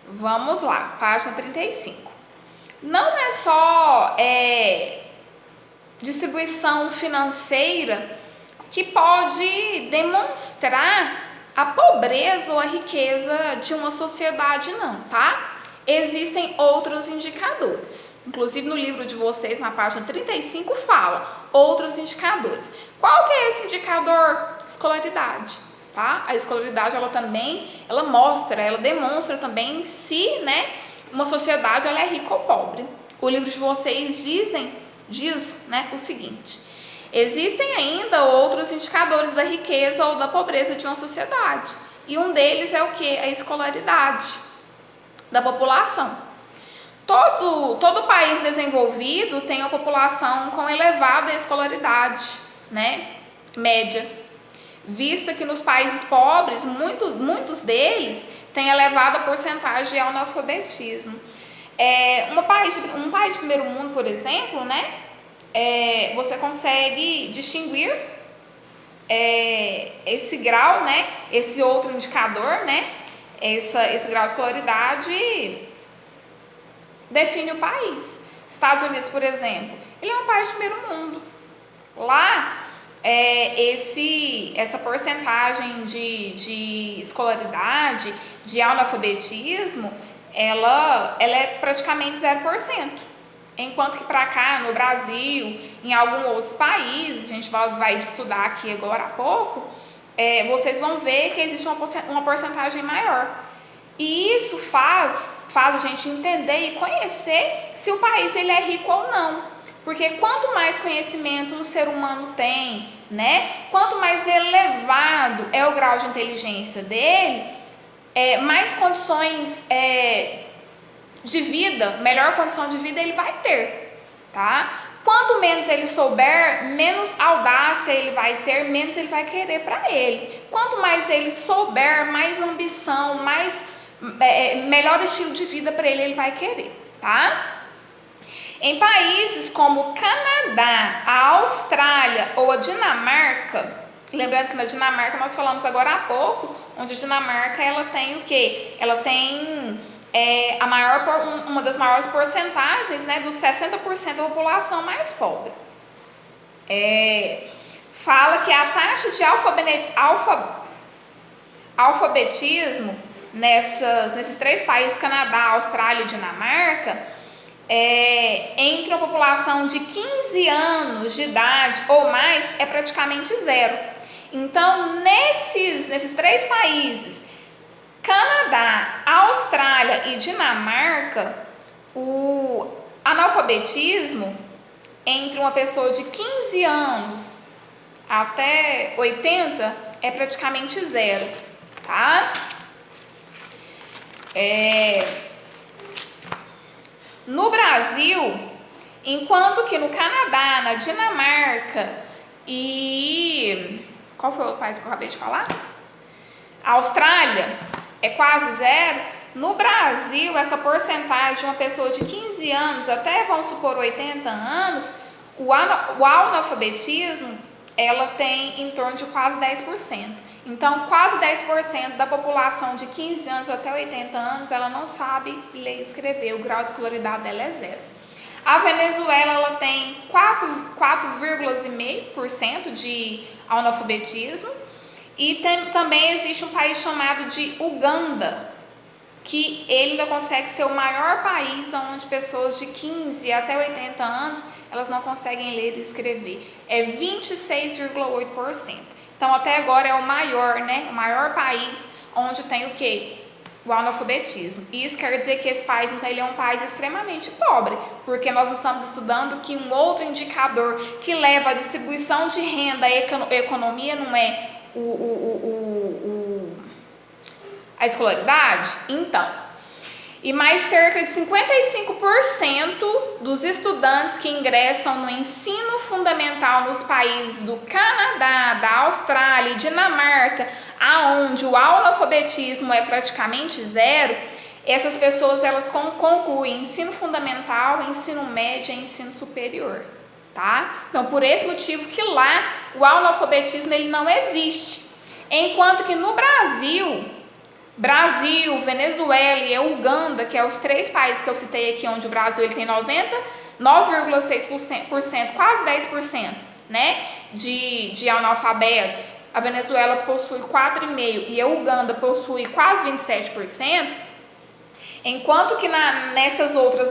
Vamos lá, página 35. Não é só distribuição financeira que pode demonstrar a pobreza ou a riqueza de uma sociedade, não, tá? Existem outros indicadores. Inclusive no livro de vocês, na página 35, fala outros indicadores. Qual que é esse indicador? Escolaridade, tá? A escolaridade, ela mostra, ela demonstra também se, uma sociedade ela é rica ou pobre. O livro de vocês diz o seguinte: existem ainda outros indicadores da riqueza ou da pobreza de uma sociedade. E um deles é o que? A escolaridade da população. Todo país desenvolvido tem uma população com elevada escolaridade, média. Vista que nos países pobres, muitos deles têm elevada porcentagem de analfabetismo. Um país de primeiro mundo, por exemplo, você consegue distinguir esse grau, esse outro indicador, esse grau de escolaridade define o país. Estados Unidos, por exemplo, ele é um país de primeiro mundo. Lá, essa porcentagem de escolaridade, de analfabetismo, ela é praticamente 0%. Enquanto que para cá, no Brasil, em alguns outros países, a gente vai estudar aqui agora há pouco, vocês vão ver que existe uma porcentagem maior. E isso faz a gente entender e conhecer se o país ele é rico ou não. Porque quanto mais conhecimento um ser humano tem, quanto mais elevado é o grau de inteligência dele, mais condições de vida, melhor condição de vida ele vai ter, tá? Quanto menos ele souber, menos audácia ele vai ter, menos ele vai querer para ele. Quanto mais ele souber, mais ambição, melhor estilo de vida para ele vai querer, tá? Em países como o Canadá, a Austrália ou a Dinamarca, lembrando que na Dinamarca nós falamos agora há pouco, onde a Dinamarca ela tem o quê? Ela tem uma das maiores porcentagens, dos 60% da população mais pobre. Fala que a taxa de alfabetismo nesses três países, Canadá, Austrália e Dinamarca, entre a população de 15 anos de idade ou mais é praticamente zero. Então, nesses três países, Canadá, Austrália e Dinamarca, o analfabetismo entre uma pessoa de 15 anos até 80 é praticamente zero, tá? No Brasil, enquanto que no Canadá, na Dinamarca e... qual foi o outro país que eu acabei de falar? A Austrália é quase zero. No Brasil, essa porcentagem de uma pessoa de 15 anos até, vamos supor, 80 anos, o analfabetismo, ela tem em torno de quase 10%. Então, quase 10% da população de 15 anos até 80 anos, ela não sabe ler e escrever, o grau de escolaridade dela é zero. A Venezuela, ela tem 4,5% de analfabetismo. E também existe um país chamado de Uganda, que ele ainda consegue ser o maior país onde pessoas de 15 até 80 anos, elas não conseguem ler e escrever. É 26,8%. Então, até agora é o maior, o maior país onde tem o quê? O analfabetismo. Isso quer dizer que esse país, então, ele é um país extremamente pobre, porque nós estamos estudando que um outro indicador que leva à distribuição de renda, a economia, não é a escolaridade? Então, e mais cerca de 55% dos estudantes que ingressam no ensino fundamental nos países do Canadá, da Austrália e Dinamarca, aonde o analfabetismo é praticamente zero, essas pessoas elas concluem ensino fundamental, ensino médio e ensino superior. Tá? Então, por esse motivo que lá o analfabetismo ele não existe. Enquanto que no Brasil, Brasil, Venezuela e Uganda, que é os 3 países que eu citei aqui, onde o Brasil ele tem 9,6%, quase 10%, né, de analfabetos. A Venezuela possui 4,5% e a Uganda possui quase 27%, enquanto que nesses outros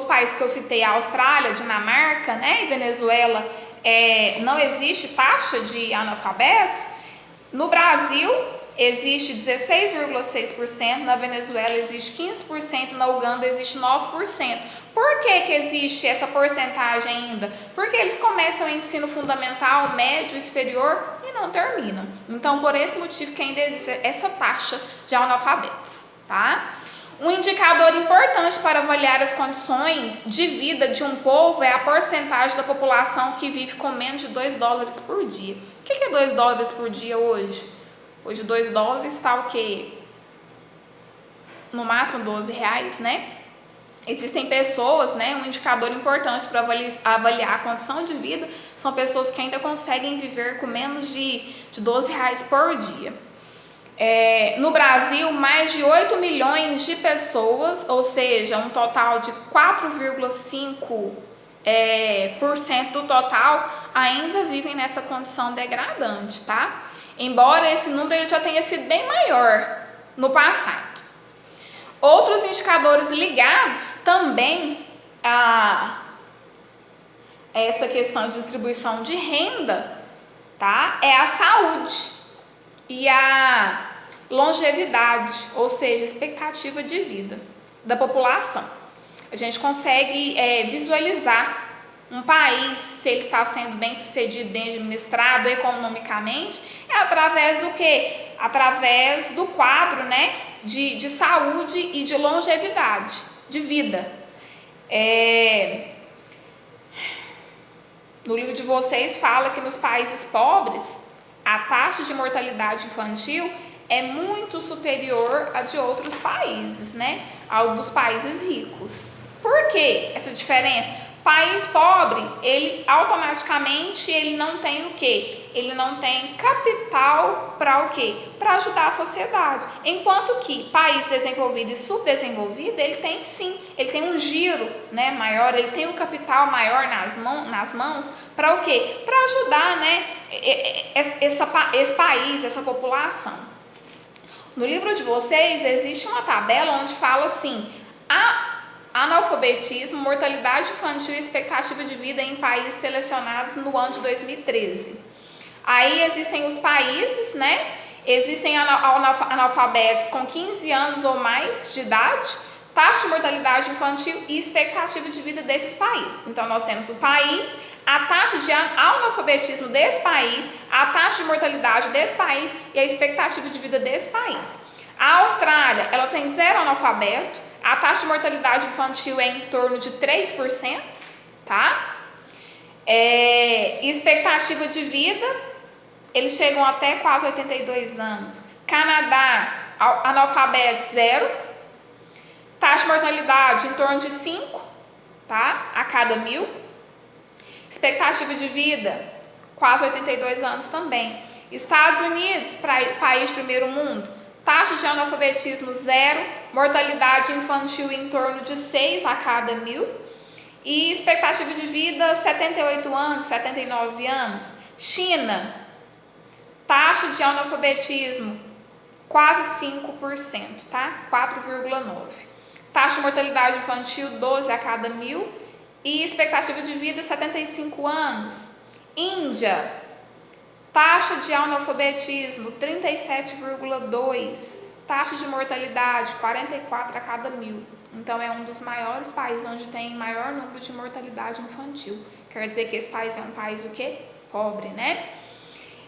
países que eu citei, a Austrália, Dinamarca, né, e Venezuela, não existe taxa de analfabetos. No Brasil existe 16,6%, na Venezuela existe 15%, na Uganda existe 9%. Por que existe essa porcentagem ainda? Porque eles começam o ensino fundamental, médio e superior e não terminam. Então, por esse motivo que ainda existe essa taxa de analfabetos, tá? Um indicador importante para avaliar as condições de vida de um povo é a porcentagem da população que vive com menos de $2 por dia. O que é $2 por dia hoje? Hoje $2 está o quê? No máximo R$12, né? Existem pessoas, né? Um indicador importante para avaliar a condição de vida são pessoas que ainda conseguem viver com menos de R$12 por dia. No Brasil, mais de 8 milhões de pessoas, ou seja, um total de 4,5% do total, ainda vivem nessa condição degradante, tá? Embora esse número ele já tenha sido bem maior no passado. Outros indicadores ligados também a essa questão de distribuição de renda, tá? É a saúde e a longevidade, ou seja, expectativa de vida da população. A gente consegue visualizar um país, se ele está sendo bem sucedido, bem administrado economicamente, através do quê? Através do quadro, né, de saúde e de longevidade, de vida. No livro de vocês fala que nos países pobres, a taxa de mortalidade infantil é muito superior à de outros países, né, ao dos países ricos. Por que essa diferença? País pobre, ele automaticamente ele não tem o quê? Ele não tem capital para o quê? Para ajudar a sociedade. Enquanto que país desenvolvido e subdesenvolvido, ele tem sim, ele tem um giro, né, maior, ele tem um capital maior nas mãos para o quê? Para ajudar, né, esse país, essa população. No livro de vocês existe uma tabela onde fala assim, analfabetismo, mortalidade infantil e expectativa de vida em países selecionados no ano de 2013. Aí existem os países, né? Existem analfabetos com 15 anos ou mais de idade, taxa de mortalidade infantil e expectativa de vida desses países. Então, nós temos o país, a taxa de analfabetismo desse país, a taxa de mortalidade desse país e a expectativa de vida desse país. A Austrália, ela tem 0 analfabeto, a taxa de mortalidade infantil é em torno de 3%, tá? Expectativa de vida, eles chegam até quase 82 anos. Canadá, analfabetos 0, taxa de mortalidade em torno de 5, tá? A cada 1.000. Expectativa de vida, quase 82 anos também. Estados Unidos, país de primeiro mundo, taxa de analfabetismo 0, mortalidade infantil em torno de 6 a cada 1.000 e expectativa de vida 78 anos, 79 anos. China, taxa de analfabetismo quase 5%, tá? 4,9%. Taxa de mortalidade infantil 12 a cada 1.000 e expectativa de vida 75 anos. Índia, taxa de analfabetismo 37,2%, taxa de mortalidade 44 a cada 1.000. Então é um dos maiores países onde tem maior número de mortalidade infantil. Quer dizer que esse país é um país o quê? Pobre, né?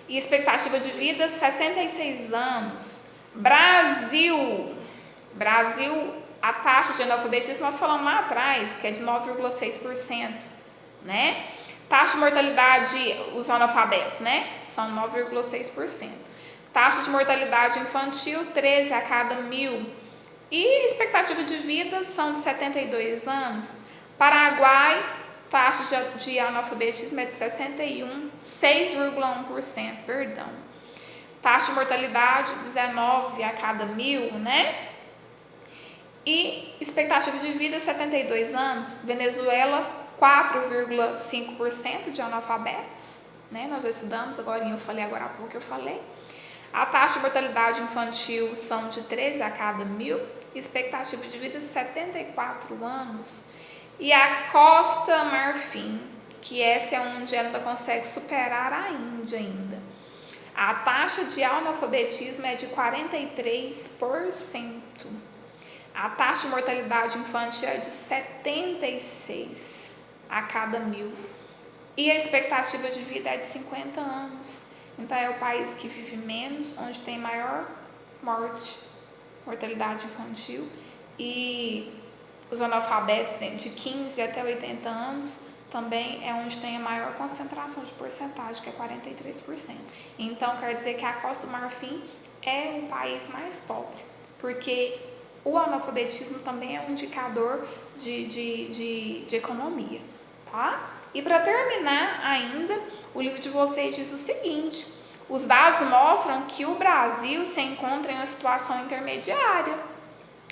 E expectativa de vida 66 anos. Brasil, a taxa de analfabetismo nós falamos lá atrás, que é de 9,6%, né? Taxa de mortalidade, os analfabetos, né? São 9,6%. Taxa de mortalidade infantil, 13 a cada 1.000. E expectativa de vida são de 72 anos. Paraguai, taxa de analfabetismo é de 6,1%, perdão. Taxa de mortalidade 19 a cada 1.000, né? E expectativa de vida 72 anos. Venezuela, 4,5% de analfabetos, né? Nós já estudamos, agora há pouco eu falei. A taxa de mortalidade infantil são de 13 a cada 1.000. Expectativa de vida 74 anos. E a Costa Marfim, que essa é onde ela ainda consegue superar a Índia ainda. A taxa de analfabetismo é de 43%. A taxa de mortalidade infantil é de 76 a cada 1.000. E a expectativa de vida é de 50 anos. Então é o país que vive menos, onde tem maior mortalidade infantil. E os analfabetos de 15 até 80 anos também é onde tem a maior concentração de porcentagem, que é 43%. Então quer dizer que a Costa do Marfim é o país mais pobre, porque o analfabetismo também é um indicador de economia, tá? E para terminar ainda, o livro de vocês diz o seguinte: os dados mostram que o Brasil se encontra em uma situação intermediária.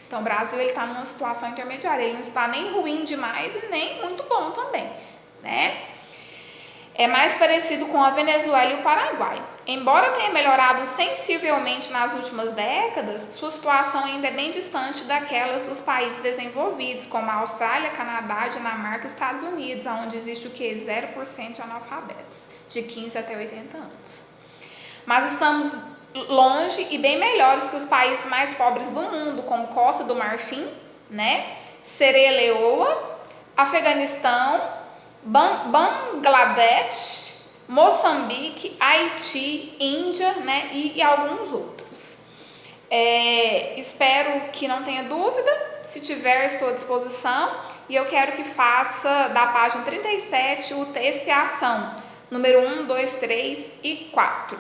Então o Brasil está numa situação intermediária, ele não está nem ruim demais e nem muito bom também, né? É mais parecido com a Venezuela e o Paraguai. Embora tenha melhorado sensivelmente nas últimas décadas, sua situação ainda é bem distante daquelas dos países desenvolvidos, como a Austrália, Canadá, Dinamarca e Estados Unidos, onde existe o que? 0% de analfabetos, de 15 até 80 anos. Mas estamos longe e bem melhores que os países mais pobres do mundo, como Costa do Marfim, né? Sierra Leone, Afeganistão, Bangladesh, Moçambique, Haiti, Índia, né, e alguns outros. Espero que não tenha dúvida. Se tiver, estou à disposição. E eu quero que faça da página 37 o texto e a ação, número 1, 2, 3 e 4.